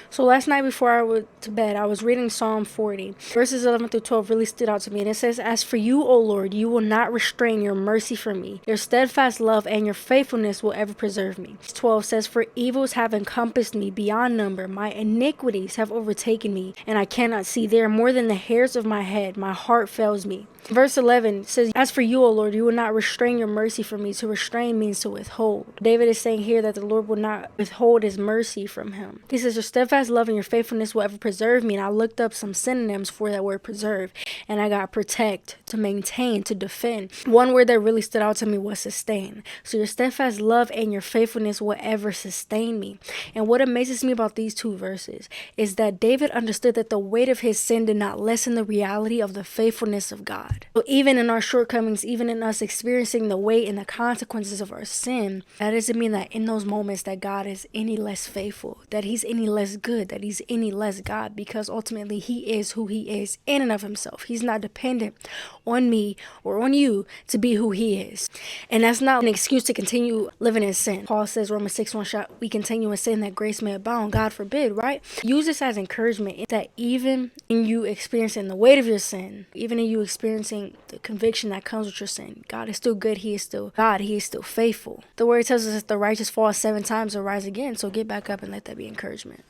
So last night before I went to bed, I was reading Psalm 40. Verses 11 through 12 really stood out to me. And it says, "As for you, O Lord, you will not restrain your mercy from me. Your steadfast love and your faithfulness will ever preserve me." 12 says, "For evils have encompassed me beyond number. My iniquities have overtaken me, and I cannot see. They are more than the hairs of my head. My heart fails me." Verse 11 says, "As for you, O Lord, you will not restrain your mercy from me." To restrain means to withhold. David is saying here that the Lord will not withhold his mercy from him. He says, "Your steadfast love and your faithfulness will ever preserve me." And I looked up some synonyms for that word preserve, and I got protect, to maintain, to defend. One word that really stood out to me was sustain. So your steadfast love and your faithfulness will ever sustain me. And what amazes me about these two verses is that David understood that the weight of his sin did not lessen the reality of the faithfulness of God. So even in our shortcomings, even in us experiencing the weight and the consequences of our sin, that doesn't mean that in those moments that God is any less faithful, that he's any less good, that he's any less God, because ultimately he is who he is in and of himself. He's not dependent on me or on you to be who he is. And that's not an excuse to continue living in sin. Paul says, Romans 6:1, "Shall we continue in sin that grace may abound?" God forbid, right? Use this as encouragement that even in you experiencing the weight of your sin, even in you experiencing the conviction that comes with your sin, God is still good. He is still God. He is still faithful. The word tells us that the righteous fall 7 times and rise again. So get back up and let that be encouragement.